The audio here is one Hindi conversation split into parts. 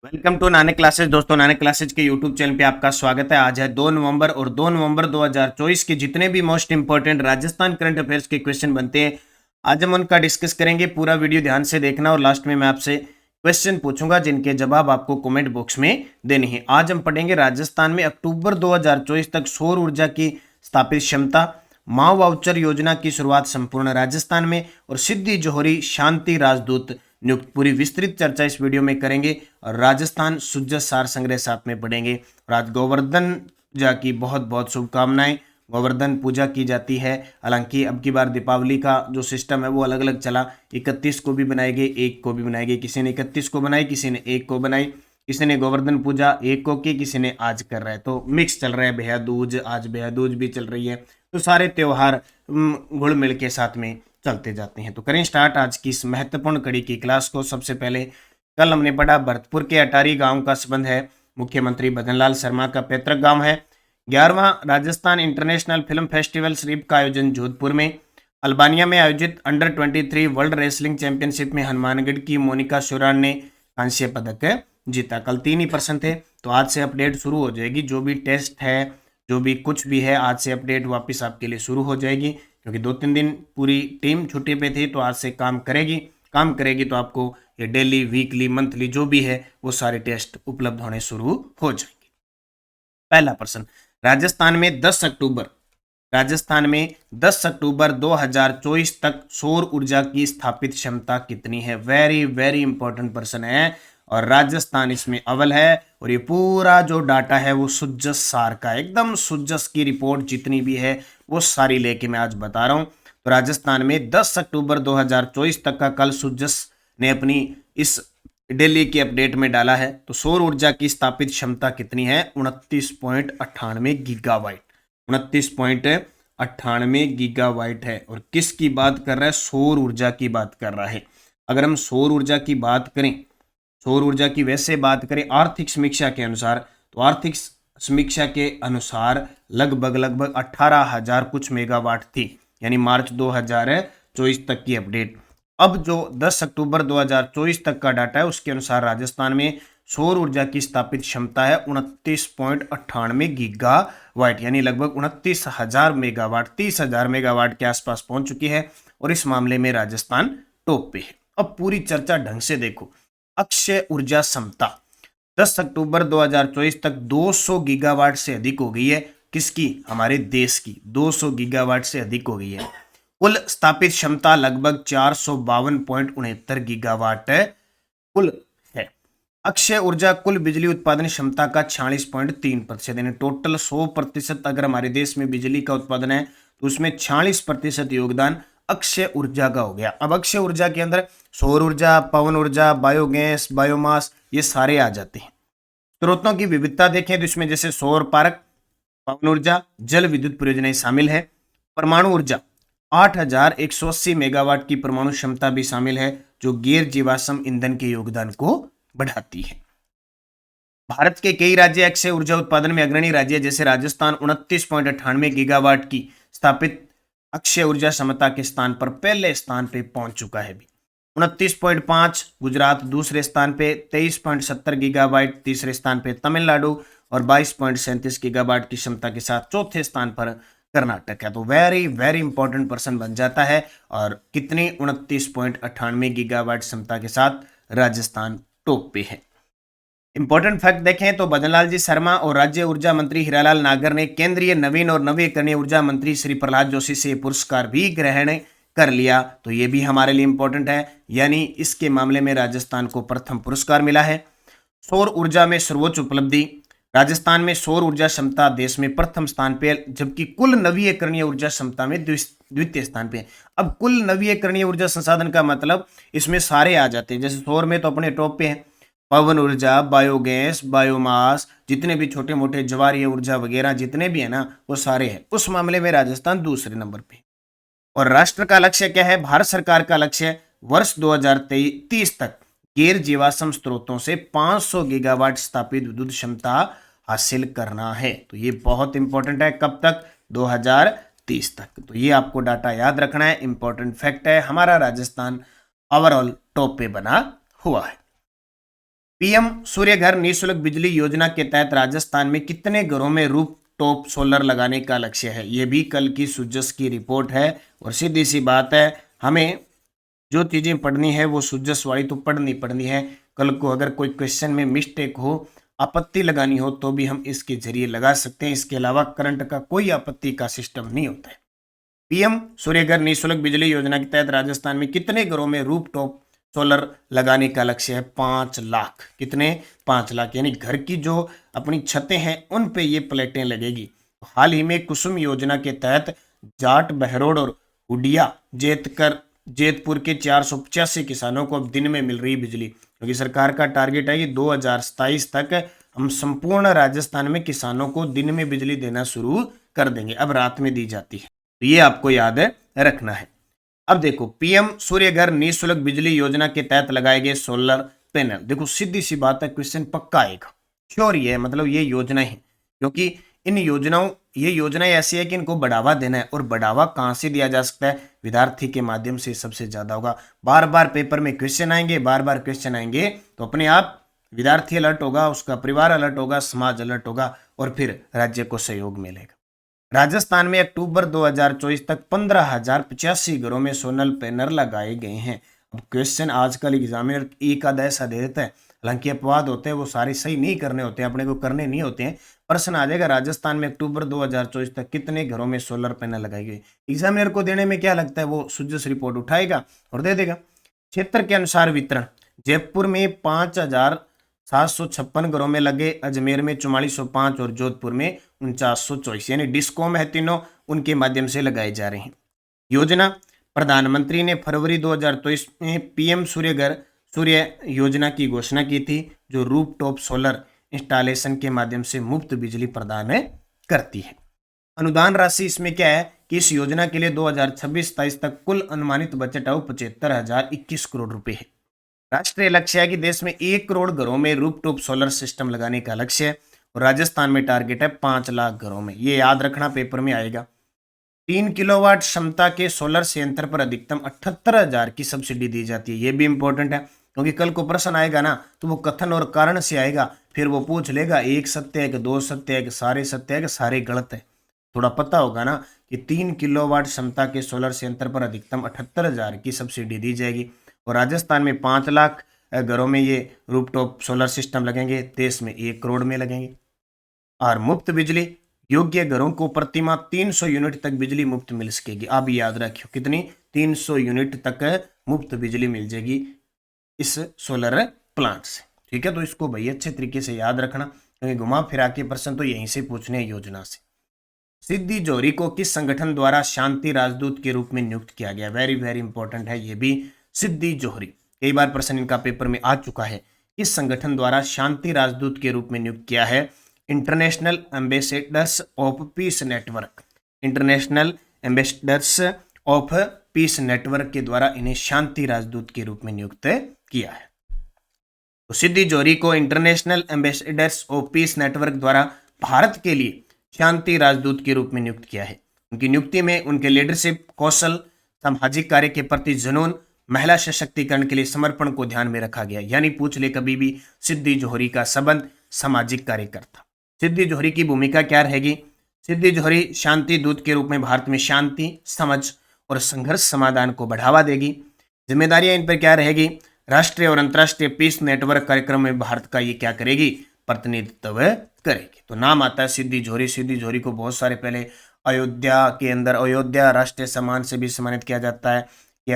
Welcome to Nanak Classes. दोस्तों, नानक क्लासेस के यूट्यूब चैनल पे आपका स्वागत है। आज है 2 नवंबर और 2 नवंबर 2024 के जितने भी most important Rajasthan current affairs के क्वेश्चन बनते हैं, आज हम उनका डिस्कस करेंगे। पूरा वीडियो ध्यान से देखना और लास्ट में मैं आपसे क्वेश्चन पूछूंगा जिनके जवाब आपको कमेंट बॉक्स में देने हैं। आज हम पढ़ेंगे राजस्थान में अक्टूबर 2024 तक सौर ऊर्जा की स्थापित क्षमता, माओ वाउचर योजना की शुरुआत संपूर्ण राजस्थान में, और सिद्धि जोहरी शांति राजदूत नियुक्त। पूरी विस्तृत चर्चा इस वीडियो में करेंगे और राजस्थान सुजस सार संग्रह साथ में पढ़ेंगे। और आज गोवर्धन पूजा की बहुत बहुत शुभकामनाएं। गोवर्धन पूजा की जाती है। हालांकि अब की बार दीपावली का जो सिस्टम है वो अलग अलग चला। 31 को भी बनाएंगे, 1 को भी बनाएंगे। किसी ने 31 को बनाई, किसी ने 1 को बनाई, किसी ने गोवर्धन पूजा 1 को की, किसी ने आज कर रहा है। तो मिक्स चल रहा है। भैया दूज, आज भैया दूज भी चल रही है। तो सारे त्योहार घुल मिल के साथ में चलते जाते हैं। तो करें स्टार्ट आज की इस महत्वपूर्ण कड़ी की क्लास को। सबसे पहले कल हमने पढ़ा भरतपुर के अटारी गांव का संबंध है मुख्यमंत्री भजनलाल शर्मा का पैतृक गांव है। 11वां राजस्थान इंटरनेशनल फिल्म फेस्टिवल श्रीप का आयोजन जोधपुर में। अल्बानिया में आयोजित अंडर 23 वर्ल्ड रेसलिंग चैंपियनशिप में हनुमानगढ़ की मोनिका शुरान ने कांस्य पदक जीता। कल 3 ही पर्सन थे, तो आज से अपडेट शुरू हो जाएगी। जो भी टेस्ट है, जो भी कुछ भी है, आज से अपडेट वापस आपके लिए शुरू हो जाएगी। क्योंकि 2-3 दिन पूरी टीम छुट्टी पे थी, तो आज से काम करेगी तो आपको ये डेली, वीकली, मंथली जो भी है वो सारे टेस्ट उपलब्ध होने शुरू हो जाएंगे। पहला प्रश्न, राजस्थान में 10 अक्टूबर 2024 तक सौर ऊर्जा की स्थापित क्षमता कितनी है? वेरी वेरी इंपॉर्टेंट प्रश्न है और राजस्थान इसमें अव्वल है। और ये पूरा जो डाटा है वो सुजस सार का, एकदम सुजस की रिपोर्ट जितनी भी है वो सारी लेके मैं आज बता रहा हूं। तो राजस्थान में 10 अक्टूबर 2024 तक का कल सुजस ने अपनी इस दिल्ली की अपडेट में डाला है। तो सौर ऊर्जा की स्थापित क्षमता कितनी है? 29.98 गीगावाट। 29.98 गीगावाट है। और किसकी बात कर रहा है? सौर ऊर्जा की बात कर रहा है। अगर हम सौर ऊर्जा की बात करें, सौर ऊर्जा की वैसे बात करें आर्थिक समीक्षा के अनुसार, तो आर्थिक समीक्षा के अनुसार लगभग 18,000 कुछ मेगावाट थी, यानी मार्च 2024 तक की अपडेट। अब जो 10 अक्टूबर 2024 तक का डाटा है उसके अनुसार राजस्थान में सौर ऊर्जा की स्थापित क्षमता है 29.98 गीगावाट, यानी लगभग 29,000 मेगावाट, 30,000 मेगावाट के आसपास पहुंच चुकी है। और इस मामले में राजस्थान टॉप पे है। अब पूरी चर्चा ढंग से देखो। अक्षय ऊर्जा क्षमता 10 अक्टूबर 2024 तक 200 गीगावाट से अधिक हो गई है। किसकी? हमारे देश की 200 गीगावाट से अधिक हो गई है। कुल स्थापित क्षमता लगभग 452.69 गीगावाट कुल है। अक्षय ऊर्जा कुल बिजली उत्पादन क्षमता का 46.3%, यानी टोटल 100% अगर हमारे देश में बिजली का उत्पादन है तो उसमें 46% योगदान अक्षय ऊर्जा का हो गया। अब अक्षय ऊर्जा के अंदर सौर ऊर्जा, पवन ऊर्जा, बायोगैस, बायोमास ये सारे आ जाते हैं। स्रोतों की विविधता देखें तो इसमें जैसे सौर पार्क, पवन ऊर्जा, जल विद्युत परियोजनाएं शामिल है। परमाणु ऊर्जा 8,180 मेगावाट की परमाणु क्षमता भी शामिल है, जो गैर जीवाश्म ईंधन के योगदान को बढ़ाती है। भारत के कई राज्य अक्षय ऊर्जा उत्पादन में अग्रणी राज्य, जैसे राजस्थान 29.98 गीगावाट की स्थापित अक्षय ऊर्जा क्षमता के स्थान पर पहले स्थान पे पहुंच चुका है। 29.5 गुजरात दूसरे स्थान पे, 23.70 गीगावाट तीसरे स्थान पे तमिलनाडु, और 22.37 गीगावाट की क्षमता के साथ चौथे स्थान पर कर्नाटक है। तो वेरी वेरी इंपॉर्टेंट पर्सन बन जाता है। और कितनी? 29.98 गीगावाट क्षमता के साथ राजस्थान टॉप पे है। इंपॉर्टेंट फैक्ट देखें तो भजनलाल जी शर्मा और राज्य ऊर्जा मंत्री हीरालाल नागर ने केंद्रीय नवीन और नवीकरणीय ऊर्जा मंत्री श्री प्रहलाद जोशी से पुरस्कार भी ग्रहण कर लिया। तो ये भी हमारे लिए इंपॉर्टेंट है, यानी इसके मामले में राजस्थान को प्रथम पुरस्कार मिला है। सौर ऊर्जा में सर्वोच्च उपलब्धि, राजस्थान में सौर ऊर्जा क्षमता देश में प्रथम स्थान पे, जबकि कुल नवीकरणीय ऊर्जा क्षमता में द्वितीय स्थान पे। अब कुल नवीकरणीय ऊर्जा संसाधन का मतलब इसमें सारे आ जाते हैं। जैसे सौर में तो अपने टॉप पे है, पवन ऊर्जा, बायोगैस, बायोमास, जितने भी छोटे मोटे ज्वारीय ऊर्जा वगैरह जितने भी है ना वो सारे हैं। उस मामले में राजस्थान दूसरे नंबर पे। और राष्ट्र का लक्ष्य क्या है? भारत सरकार का लक्ष्य वर्ष 2030 तक गैर जीवाश्म स्रोतों से 500 गीगावाट स्थापित विद्युत क्षमता हासिल करना है। तो ये बहुत इंपॉर्टेंट है। कब तक? 2030 तक। तो ये आपको डाटा याद रखना है, इंपॉर्टेंट फैक्ट है। हमारा राजस्थान ओवरऑल टॉप पे बना हुआ है। पीएम सूर्य घर निःशुल्क बिजली योजना के तहत राजस्थान में कितने घरों में रूफ टॉप सोलर लगाने का लक्ष्य है। ये भी कल की सुजस की रिपोर्ट है और सीधी सी बात है, हमें जो चीजें पढ़नी है वो सुजस वाली तो पढ़नी है। कल को अगर कोई क्वेश्चन में मिस्टेक हो, आपत्ति लगानी हो तो भी हम इसके जरिए लगा सकते हैं। इसके अलावा करंट का कोई आपत्ति का सिस्टम नहीं होता है। पीएम सूर्यघर निःशुल्क बिजली योजना के तहत राजस्थान में कितने घरों में रूफटॉप सोलर लगाने का लक्ष्य है। 5 लाख। कितने? 5 लाख। यानी घर की जो अपनी छतें हैं उन पे ये प्लेटें लगेगी। हाल ही में कुसुम योजना के तहत जाट, बहरोड और हुडिया जेतपुर के 485 किसानों को अब दिन में मिल रही बिजली, क्योंकि सरकार का टारगेट है कि 2027 तक हम संपूर्ण राजस्थान में किसानों को दिन में बिजली देना शुरू कर देंगे। अब रात में दी जाती है, तो ये आपको याद रखना है। अब देखो, पीएम सूर्य घर निःशुल्क बिजली योजना के तहत लगाए गए सोलर पैनल। देखो सीधी सी बात है, क्वेश्चन पक्का आएगा, श्योर ही है। मतलब ये योजना है, क्योंकि ये योजनाएं ऐसी है कि इनको बढ़ावा देना है। और बढ़ावा कहां से दिया जा सकता है? विद्यार्थी के माध्यम से सबसे ज्यादा होगा। बार बार पेपर में क्वेश्चन आएंगे, तो अपने आप विद्यार्थी अलर्ट होगा, उसका परिवार अलर्ट होगा, समाज अलर्ट होगा और फिर राज्य को सहयोग मिलेगा। राजस्थान में अक्टूबर 2024 तक 15,085 घरों में सोलर पैनल लगाए गए हैं। अब क्वेश्चन आजकल एग्जामिनर एक आधा ऐसा दे देता है, हालांकि अपवाद होते हैं, वो सारे सही नहीं करने होते हैं, अपने को करने नहीं होते हैं। प्रश्न आ जाएगा, राजस्थान में अक्टूबर 2024 तक कितने घरों में सोलर पैनल लगाए गए। एग्जामिनर को देने में क्या लगता है, वो सुजस रिपोर्ट उठाएगा और दे देगा। क्षेत्र के अनुसार वितरण, जयपुर में 5,756 घरों में लगे, अजमेर में 4405 और जोधपुर में 4924, यानी डिस्कॉम है तीनों, उनके माध्यम से लगाए जा रहे हैं। योजना, प्रधानमंत्री ने फरवरी 2023 में पीएम सूर्य योजना की घोषणा की थी, जो रूफटॉप सोलर इंस्टॉलेशन के माध्यम से मुफ्त बिजली प्रदान करती है। अनुदान राशि इसमें क्या है कि इस योजना के लिए 2026-27 तक कुल अनुमानित बजट 75,021 करोड़ रुपए है। राष्ट्रीय लक्ष्य है कि देश में 1 करोड़ घरों में रूफटॉप सोलर सिस्टम लगाने का लक्ष्य है और राजस्थान में टारगेट है 5 लाख घरों में। ये याद रखना, पेपर में आएगा। 3 किलोवाट क्षमता के सोलर संयंत्र पर अधिकतम 78,000 की सब्सिडी दी जाती है। ये भी इंपॉर्टेंट है, क्योंकि कल को प्रश्न आएगा ना, तो वो कथन और कारण से आएगा, फिर वो पूछ लेगा एक सत्य है कि दो सत्य है कि सारे सत्य है कि सारे गलत है। थोड़ा पता होगा ना कि 3 किलोवाट क्षमता के सोलर संयंत्र पर अधिकतम 78,000 की सब्सिडी दी जाएगी और राजस्थान में 5 लाख घरों में ये रूफटॉप सोलर सिस्टम लगेंगे, देश में 1 करोड़ में लगेंगे। और मुफ्त बिजली, योग्य घरों को प्रतिमाह 300 यूनिट तक बिजली मुफ्त मिल सकेगी। आप याद रखियो, कितनी? 300 यूनिट तक मुफ्त बिजली मिल जाएगी इस सोलर प्लांट से। ठीक है, तो इसको भाई अच्छे तरीके से याद रखना, क्योंकि घुमा फिरा के प्रश्न तो यहीं से पूछने हैं योजना से। सिद्धि जोहरी को किस संगठन द्वारा शांति राजदूत के रूप में नियुक्त किया गया? वेरी वेरी इंपॉर्टेंट है ये भी। सिद्धि जोहरी, कई बार प्रश्न इनका पेपर में आ चुका है। किस संगठन द्वारा शांति राजदूत के रूप में नियुक्त किया है? International ambassadors of peace network. International ambassadors of peace network के द्वारा इन्हें शांति राजदूत के रूप में नियुक्त किया है। तो सिद्धि जोहरी को international ambassadors of peace network द्वारा भारत के लिए शांति राजदूत के रूप में नियुक्त किया है। उनकी नियुक्ति में उनके लीडरशिप कौशल, सामाजिक कार्य के प्रति जुनून, महिला सशक्तिकरण के लिए समर्पण को ध्यान में रखा गया। यानी पूछ ले कभी भी, सिद्धि जोहरी का संबंध सामाजिक कार्यकर्ता। सिद्धि जोहरी की भूमिका क्या रहेगी? सिद्धि जोहरी शांति दूत के रूप में भारत में शांति, समझ और संघर्ष समाधान को बढ़ावा देगी। जिम्मेदारियां इन पर क्या रहेगी? राष्ट्रीय और अंतर्राष्ट्रीय पीस नेटवर्क कार्यक्रम में भारत का ये क्या करेगी? प्रतिनिधित्व करेगी। तो नाम आता है सिद्धि जोहरी। सिद्धि जोहरी को बहुत सारे पहले अयोध्या के अंदर अयोध्या राष्ट्रीय सम्मान से भी सम्मानित किया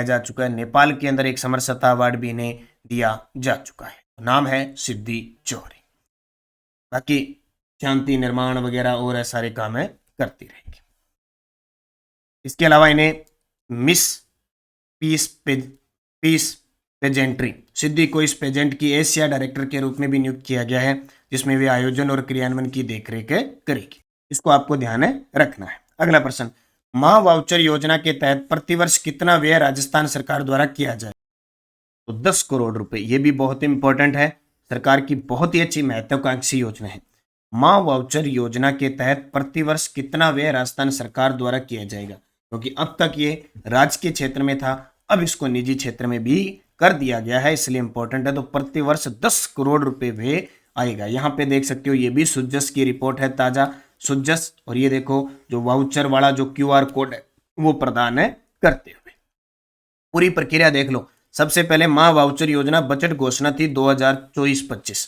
जा चुका है। नेपाल के अंदर एक समरसता अवार्ड भी इन्हें दिया जा चुका है। नाम है सिद्धि जोहरी। बाकी शांति निर्माण वगैरह और सारे काम है करती रहेगी। इसके अलावा इन्हें मिस पीस पेजेंट्री, सिद्धि को इस पेजेंट की एशिया डायरेक्टर के रूप में भी नियुक्त किया गया है, जिसमें वे आयोजन और क्रियान्वयन की देखरेख करेगी। इसको आपको ध्यान रखना है। अगला प्रश्न, मां वाउचर योजना के तहत प्रतिवर्ष कितना व्यय राजस्थान सरकार द्वारा किया जाए? तो 10 करोड़ रुपए। ये भी बहुत इंपॉर्टेंट है, सरकार की बहुत ही अच्छी महत्वाकांक्षी योजना है। मां वाउचर योजना के तहत प्रतिवर्ष कितना व्यय राजस्थान सरकार द्वारा किया जाएगा? क्योंकि अब तक ये राज्य के क्षेत्र में था, अब इसको निजी क्षेत्र में भी कर दिया गया है, इसलिए इंपॉर्टेंट है। तो प्रतिवर्ष 10 करोड़ रुपए व्यय आएगा। यहाँ पे देख सकते हो, ये भी सुजस की रिपोर्ट है, ताजा सुजस। और ये देखो जो वाउचर वाला जो क्यूआर कोड है वो प्रदान है करते हुए। पूरी प्रक्रिया देख लो। सबसे पहले मां वाउचर योजना बजट घोषणा थी 2024-25,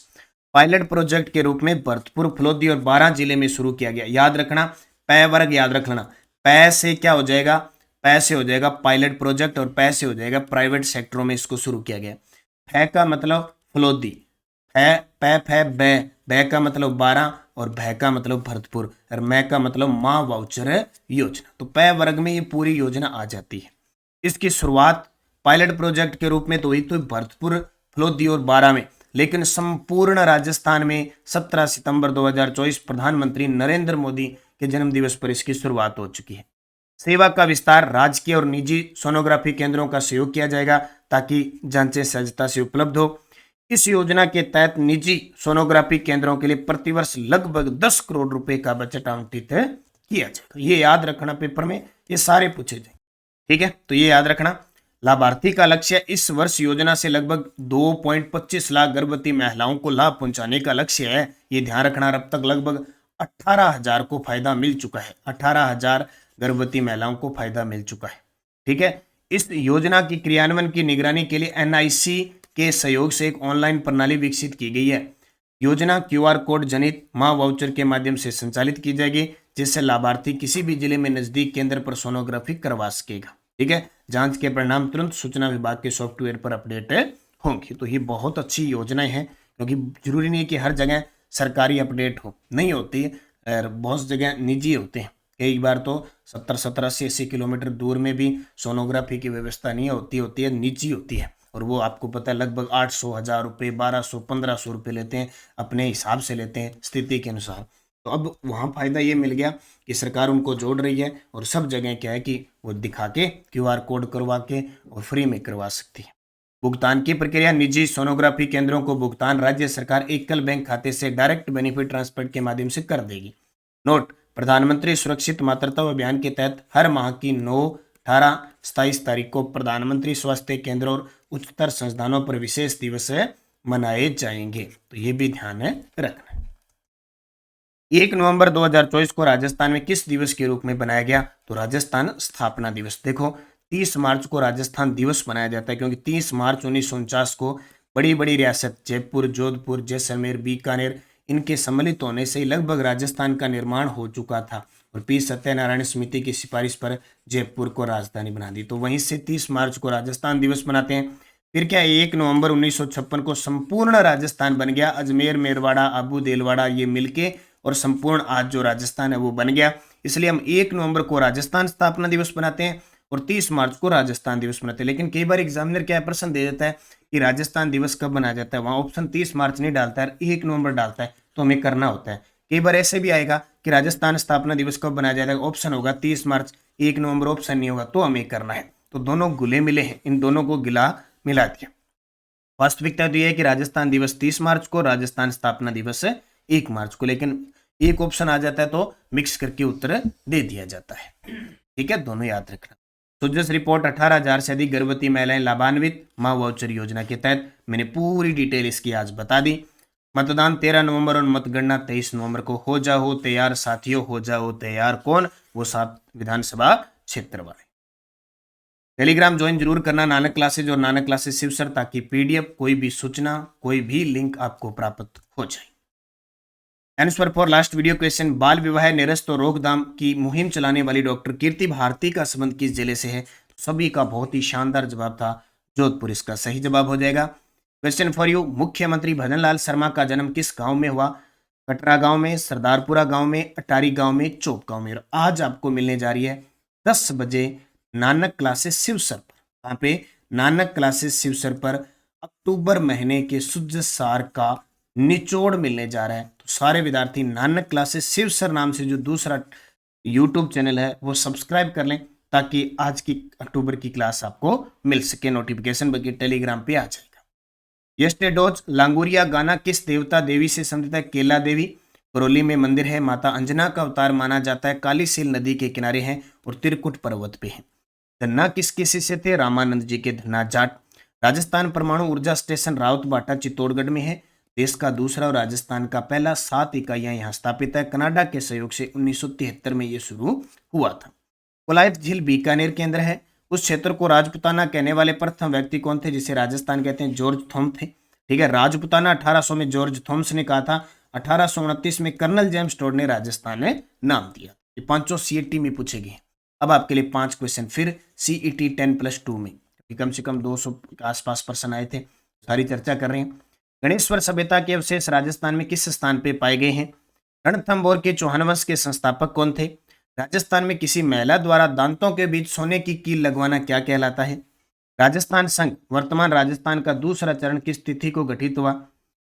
पायलट प्रोजेक्ट के रूप में भरतपुर, फलोदी और 12 जिले में शुरू किया गया। याद रखना, पै वर्ग याद रख लेना। पै से क्या हो जाएगा, पै से हो जाएगा पायलट प्रोजेक्ट और पै से हो जाएगा प्राइवेट सेक्टरों में इसको शुरू किया गया। फै का मतलब फलोदी, फै पै फै बै, बै का मतलब 12 और भै का मतलब भरतपुर और मै का मतलब मां वाउचर योजना। तो पै वर्ग में ये पूरी योजना आ जाती है। इसकी शुरुआत पायलट प्रोजेक्ट के रूप में तो हुई तो भरतपुर, फलोदी और 12 में, लेकिन संपूर्ण राजस्थान में 17 सितंबर 2024 प्रधानमंत्री नरेंद्र मोदी के जन्म दिवस पर इसकी शुरुआत हो चुकी है। सेवा का विस्तार, राजकीय और निजी सोनोग्राफी केंद्रों का सहयोग किया जाएगा ताकि जांचें सहजता से उपलब्ध हो। इस योजना के तहत निजी सोनोग्राफी केंद्रों के लिए प्रतिवर्ष लगभग 10 करोड़ रुपए का बजट आवंटित किया जाएगा। ये याद रखना, पेपर में ये सारे पूछे जाएंगे, ठीक है। तो ये याद रखना। लाभार्थी का लक्ष्य, इस वर्ष योजना से लगभग 2.25 लाख गर्भवती महिलाओं को लाभ पहुंचाने का लक्ष्य है। ये ध्यान रखना। अब तक लगभग 18,000 को फायदा मिल चुका है। 18,000 गर्भवती महिलाओं को फायदा मिल चुका है, ठीक है। इस योजना की क्रियान्वयन की निगरानी के लिए एनआईसी के सहयोग से एक ऑनलाइन प्रणाली विकसित की गई है। योजना क्यूआर कोड जनित मां वाउचर के माध्यम से संचालित की जाएगी, जिससे लाभार्थी किसी भी जिले में नजदीक केंद्र पर सोनोग्राफी करवा सकेगा, ठीक है। जांच के परिणाम तुरंत सूचना विभाग के सॉफ्टवेयर पर अपडेट होंगे। तो ये बहुत अच्छी योजनाएं हैं, क्योंकि जरूरी नहीं है कि हर जगह सरकारी अपडेट हो, नहीं होती है, बहुत जगह निजी होते हैं। कई बार तो 70-70, 80 किलोमीटर दूर में भी सोनोग्राफी की व्यवस्था नहीं होती है, निजी होती है। और वो आपको पता है लगभग 800, 1000 रुपये, 1200, 1500 रुपये लेते हैं, अपने हिसाब से लेते हैं स्थिति के अनुसार। तो अब वहाँ फायदा ये मिल गया कि सरकार उनको जोड़ रही है और सब जगह क्या है कि वो दिखा के क्यूआर कोड करवा के और फ्री में करवा सकती है। भुगतान की प्रक्रिया, निजी सोनोग्राफी केंद्रों को भुगतान राज्य सरकार एकल बैंक खाते से डायरेक्ट बेनिफिट ट्रांसफर के माध्यम से कर देगी। नोट, प्रधानमंत्री सुरक्षित मातृत्व अभियान के तहत हर माह की 9, 18, 27 तारीख को प्रधानमंत्री स्वास्थ्य केंद्र और उच्चतर संस्थानों पर विशेष दिवस मनाए जाएंगे। तो ये भी ध्यान रखना। 1 नवंबर 2024 को राजस्थान में किस दिवस के रूप में बनाया गया, तो राजस्थान स्थापना दिवस। देखो 30 मार्च को राजस्थान दिवस मनाया जाता है, क्योंकि 30 मार्च 1949 को बड़ी बड़ी रियासत जयपुर, जोधपुर, जैसलमेर, बीकानेर, इनके सम्मिलित होने से लगभग राजस्थान का निर्माण हो चुका था और पी सत्यनारायण समिति की सिफारिश पर जयपुर को राजधानी बना दी। तो वहीं से 30 मार्च को राजस्थान दिवस मनाते हैं। फिर क्या 1 नवंबर 1956 को संपूर्ण राजस्थान बन गया। अजमेर, मेरवाड़ा, आबू, देलवाड़ा ये मिलके और संपूर्ण आज जो राजस्थान है वो बन गया। इसलिए हम 1 नवंबर को राजस्थान स्थापना दिवस मनाते हैं और 30 मार्च को राजस्थान दिवस मनाते हैं। लेकिन कई बार एग्जामिनर क्या प्रश्न दे देता है कि राजस्थान दिवस कब मनाया जाता है, वहां ऑप्शन 30 मार्च नहीं डालता है, 1 नवंबर डालता है, तो हमें करना होता है। कई बार ऐसे भी आएगा कि राजस्थान स्थापना दिवस कब बनाया जाएगा, ऑप्शन होगा 30 मार्च, 1 नवंबर ऑप्शन नहीं होगा, तो हमें करना है। तो दोनों गुले मिले हैं, इन दोनों को गिला मिला दिया। वास्तविकता तो यह है कि राजस्थान दिवस 30 मार्च को, राजस्थान स्थापना दिवस 1 मार्च को, लेकिन एक ऑप्शन आ जाता है तो मिक्स करके उत्तर दे दिया जाता है, ठीक है। दोनों याद रखना। सुजस रिपोर्ट, 18,000 से अधिक गर्भवती महिलाएं लाभान्वित मां वाउचर योजना के तहत। मैंने पूरी डिटेल इसकी आज बता दी। मतदान 13 नवंबर और मतगणना 23 नवंबर को। हो जाओ तैयार साथियों, हो जाओ तैयार। कौन? वो 7 विधानसभा क्षेत्र वाले। टेलीग्राम ज्वाइन जरूर करना, नानक क्लासेज और नानक क्लासेज शिवसर, ताकि पीडीएफ, कोई भी सूचना, कोई भी लिंक आपको प्राप्त हो जाए। Answer for last video question, बाल विवाह, निरस्त और रोकथाम की मुहिम चलाने वाली डॉक्टर कीर्ति भारती का संबंध किस जिले से है? सभी का बहुत ही शानदार जवाब था जोधपुर, इसका सही जवाब हो जाएगा। क्वेश्चन फॉर यू, मुख्यमंत्री भजनलाल शर्मा का जन्म किस गांव में हुआ? कटरा गांव में, सरदारपुरा गांव में, अटारी गांव में, चौप गांव में। आज आपको मिलने जा रही है 10 बजे नानक क्लासेस शिवसर पर। यहाँ पे नानक क्लासेस शिवसर पर अक्टूबर महीने के शुद्ध सार का निचोड़ मिलने जा रहा है। तो सारे विद्यार्थी नानक क्लासेस शिवसर नाम से जो दूसरा यूट्यूब चैनल है वो सब्सक्राइब कर लें, ताकि आज की अक्टूबर की क्लास आपको मिल सके, नोटिफिकेशन बल्कि टेलीग्राम पे आ जाएगा। यस्टेडोज लांगुरिया गाना किस देवता देवी से संबंधित है? केला देवी। करौली में मंदिर है, माता अंजना का अवतार माना जाता है, कालीसील नदी के किनारे हैं और त्रिकुट पर्वत पे है। धन्ना किसके शिष्य थे? रामानंद जी के। धन्ना जाट। राजस्थान परमाणु ऊर्जा स्टेशन रावतबाटा चित्तौड़गढ़ में है। देश का दूसरा और राजस्थान का पहला 7 इकाइयां यहाँ स्थापित है। कनाडा के सहयोग से 1973 में ये शुरू हुआ था। कोलायत झील बीकानेर के अंदर है। उस क्षेत्र को राजपुताना कहने वाले प्रथम व्यक्ति कौन थे, जिसे राजस्थान कहते हैं? जॉर्ज थॉम थे। ठीक है, राजपुताना 1800 में जॉर्ज थॉम्स ने कहा था। 1829 में कर्नल जेम्स टोड ने राजस्थान ने नाम दिया। ये पांचों सीईटी में पूछे गए। अब आपके लिए 5 क्वेश्चन फिर सीईटी 10+2 में, कम से कम 200 के आसपास पर्सन आए थे, सारी चर्चा कर रहे हैं। गणेश्वर सभ्यता के अवशेष राजस्थान में किस स्थान पे पाए गए हैं? रणथंभौर के चौहान वंश के संस्थापक कौन थे? राजस्थान में किसी महिला द्वारा दांतों के बीच सोने की कील लगवाना क्या कहलाता है? राजस्थान संघ वर्तमान राजस्थान का दूसरा चरण किस तिथि को गठित हुआ?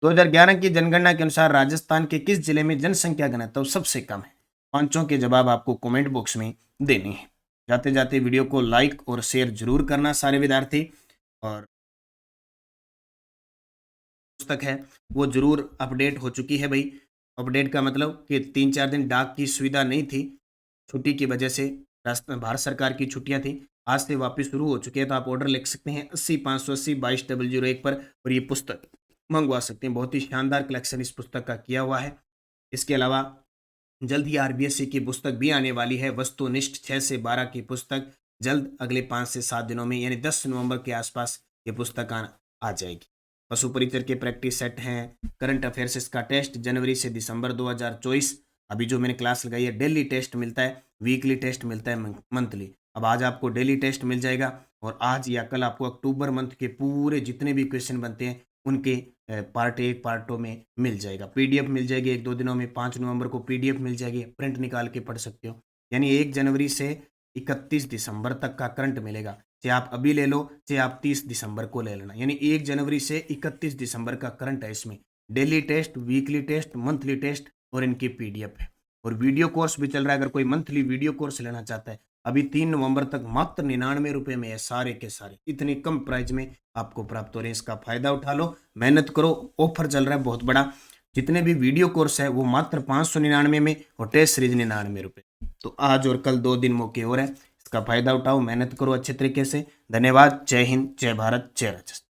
2011 की जनगणना के अनुसार राजस्थान के किस जिले में जनसंख्या घनत्व सबसे कम है? पांचों के जवाब आपको कमेंट बॉक्स में देने हैं। जाते जाते वीडियो को लाइक और शेयर जरूर करना सारे विद्यार्थी, और पुस्तक है वो जरूर अपडेट हो चुकी है भाई। अपडेट का मतलब कि 3-4 दिन डाक की सुविधा नहीं थी, छुट्टी की वजह से, भारत सरकार की छुट्टियां थी। आज से वापस शुरू हो चुकी है, तो आप ऑर्डर लिख सकते हैं 80 580 22 001 पर, और ये पुस्तक मंगवा सकते हैं। बहुत ही शानदार कलेक्शन इस पुस्तक का किया हुआ है। इसके अलावा जल्द ही आरबीएससी की पुस्तक भी आने वाली है, वस्तुनिष्ठ 6 से 12 की पुस्तक जल्द अगले 5 से 7 दिनों में, यानी 10 नवंबर के आसपास ये पुस्तक आ जाएगी। पशु परिचर के प्रैक्टिस सेट हैं, करंट अफेयर्स इसका टेस्ट जनवरी से दिसंबर 2024, अभी जो मैंने क्लास लगाई है, डेली टेस्ट मिलता है, वीकली टेस्ट मिलता है, मंथली। अब आज आपको डेली टेस्ट मिल जाएगा, और आज या कल आपको अक्टूबर मंथ के पूरे जितने भी क्वेश्चन बनते हैं उनके पार्ट 1 पार्ट 2 में मिल जाएगा। पीडीएफ मिल जाएगी 1-2 दिनों में। 5 नवंबर को पीडीएफ मिल जाएगी, प्रिंट निकाल के पढ़ सकते हो। यानी 1 जनवरी से 31 दिसंबर तक का करंट मिलेगा, चाहे आप अभी ले लो, चाहे आप 30 दिसंबर को ले लेना। यानी 1 जनवरी से 31 दिसंबर का करंट है। इसमें daily test, weekly test, monthly test और इनकी पीडीएफ है। और वीडियो कोर्स भी चल रहा है, अगर कोई मंथली वीडियो कोर्स लेना चाहता है, अभी 3 नवंबर तक मात्र 99 रुपए में है, सारे के सारे इतने कम प्राइस में आपको प्राप्त हो रहे हैं। इसका फायदा उठा लो, मेहनत करो, ऑफर चल रहा है बहुत बड़ा। जितने भी वीडियो कोर्स है वो मात्र 599 में, और टेस्ट सीरीज 99 रुपए। तो आज और कल 2 दिन मौके और है, इसका फायदा उठाओ, मेहनत करो अच्छे तरीके से। धन्यवाद। जय हिंद, जय भारत, जय राजस्थान।